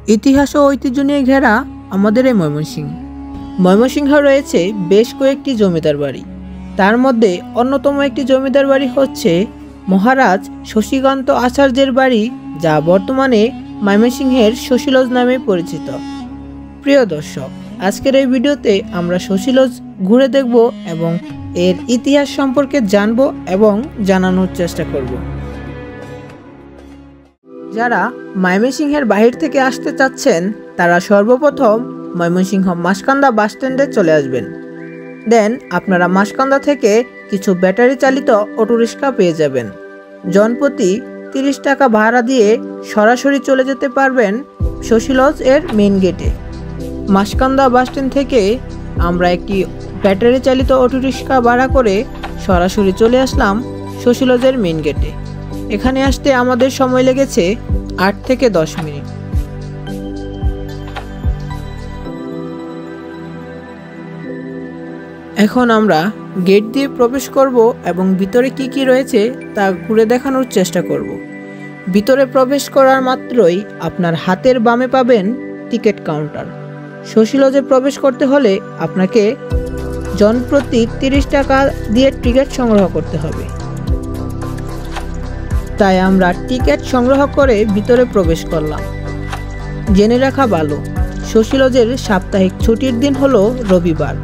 ইতিহাস ও ঐতিহ্য নিয়ে ঘেরা আমাদের এই ময়মনসিংহে রয়েছে বেশ কয়েকটি জমিদার বাড়ি। তার মধ্যে অন্যতম একটি জমিদার বাড়ি হচ্ছে মহারাজ শশীকান্ত আচার্যের বাড়ি, যা বর্তমানে ময়মনসিংহের শশী লজ নামে পরিচিত। প্রিয় দর্শক, আজকের এই ভিডিওতে আমরা শশী লজ ঘুরে দেখব এবং এর ইতিহাস সম্পর্কে জানব এবং জানানোর চেষ্টা করব। যারা ময়মনসিংহের বাহির থেকে আসতে চাচ্ছেন তারা সর্বপ্রথম ময়মনসিংহ মাসকান্দা বাস স্ট্যান্ডে চলে আসবেন। দেন আপনারা মাসকান্দা থেকে কিছু ব্যাটারি চালিত অটোরিক্সা পেয়ে যাবেন। জনপ্রতি 30 টাকা ভাড়া দিয়ে সরাসরি চলে যেতে পারবেন শশী লজ এর মেইন গেটে। মাসকান্দা বাস স্ট্যান্ড থেকে আমরা একটি ব্যাটারি চালিত অটোরিক্সা ভাড়া করে সরাসরি চলে আসলাম শশী লজের মেইন গেটে। এখানে আসতে আমাদের সময় লেগেছে 8 থেকে 10 মিনিট। এখন আমরা গেট দিয়ে প্রবেশ করব এবং ভিতরে কি কি রয়েছে তা ঘুরে দেখানোর চেষ্টা করব। ভিতরে প্রবেশ করার মাত্রই আপনার হাতের বামে পাবেন টিকিট কাউন্টার। শশী লজে প্রবেশ করতে হলে আপনাকে জনপ্রতি 30 টাকা দিয়ে টিকিট সংগ্রহ করতে হবে। তাই আমরা টিকিট সংগ্রহ করে ভিতরে প্রবেশ করলাম। জেনে রাখা ভালো, শশী লজের সাপ্তাহিক ছুটির দিন হলো রবিবার।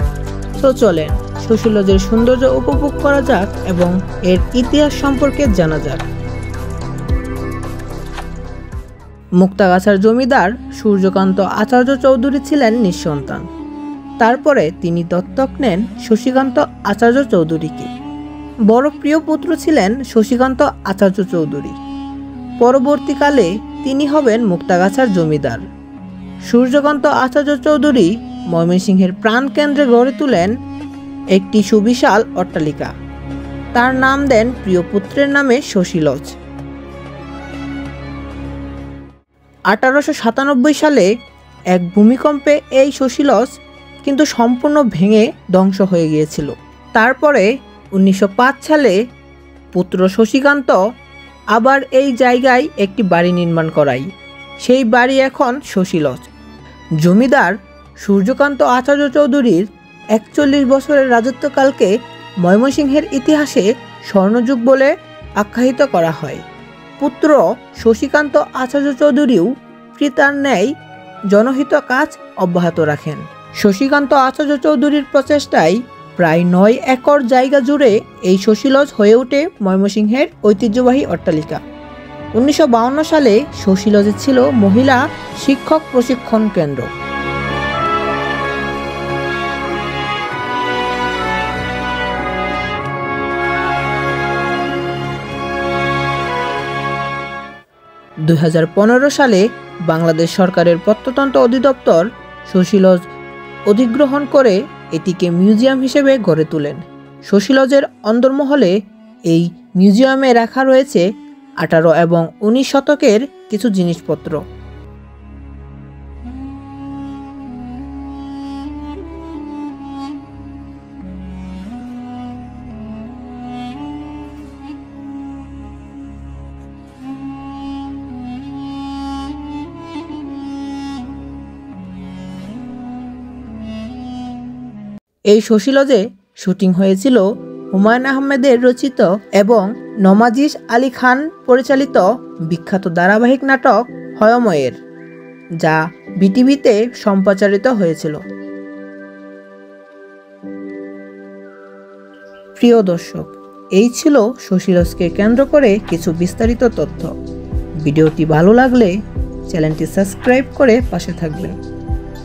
তো চলেন শশী লজের সৌন্দর্য উপভোগ করা যাক এবং এর ইতিহাস সম্পর্কে জানা যাক। মুক্তাগাছার জমিদার সূর্যকান্ত আচার্য চৌধুরী ছিলেন নিঃসন্তান। তারপরে তিনি দত্তক নেন শশীকান্ত আচার্য চৌধুরীকে। বড় প্রিয় পুত্র ছিলেন শশীকান্ত আচার্য চৌধুরী। পরবর্তীকালে তিনি হবেন মুক্তাগাছার জমিদার। সূর্যকান্ত আচার্য চৌধুরী ময়মনসিংহের প্রাণকেন্দ্রে গড়ে তোলেন একটি সুবিশাল অট্টালিকা। তার নাম দেন প্রিয় পুত্রের নামে শশী লজ। 1897 সালে এক ভূমিকম্পে এই শশী লজ কিন্তু সম্পূর্ণ ভেঙে ধ্বংস হয়ে গিয়েছিল। তারপরে 1905 সালে পুত্র শশীকান্ত আবার এই জায়গায় একটি বাড়ি নির্মাণ করায়। সেই বাড়ি এখন শশী লজ। জমিদার সূর্যকান্ত আচার্য চৌধুরীর 41 বছরের রাজত্বকালকে ময়মনসিংহের ইতিহাসে স্বর্ণযুগ বলে আখ্যায়িত করা হয়। পুত্র শশীকান্ত আচার্য চৌধুরীও পিতার ন্যায় জনহিত কাজ অব্যাহত রাখেন। শশীকান্ত আচার্য চৌধুরীর প্রচেষ্টায় প্রায় 9 একর জায়গা জুড়ে এই শশী লজ হয়ে ওঠে ময়মনসিংহের ঐতিহ্যবাহী অট্টালিকা। 1952 সালে শশী লজে ছিল মহিলা শিক্ষক প্রশিক্ষণ কেন্দ্র। সালে বাংলাদেশ সরকারের প্রত্নতত্ত্ব অধিদপ্তর শশী লজ অধিগ্রহণ করে এটিকে মিউজিয়াম হিসেবে গড়ে তোলেন। শশী লজের অন্দরমহলে এই মিউজিয়ামে রাখা রয়েছে 18 এবং 19 শতকের কিছু জিনিসপত্র। এই শশী লজে শুটিং হয়েছিল হুমায়ুন আহমেদের রচিত এবং নওয়াজিশ আলী খান পরিচালিত বিখ্যাত ধারাবাহিক নাটক হয়ময়ের, যা বিটিভিতে সম্প্রচারিত হয়েছিল। প্রিয় দর্শক, এই ছিল শশী লজকে কেন্দ্র করে কিছু বিস্তারিত তথ্য। ভিডিওটি ভালো লাগলে চ্যানেলটি সাবস্ক্রাইব করে পাশে থাকবেন।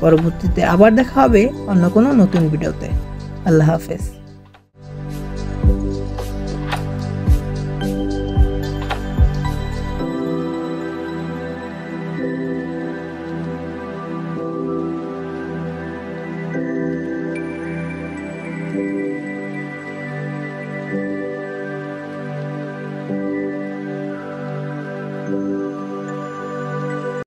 পরবর্তীতে আবার দেখা হবে অন্য কোনো নতুন ভিডিওতে। আল্লাহ হাফেজ।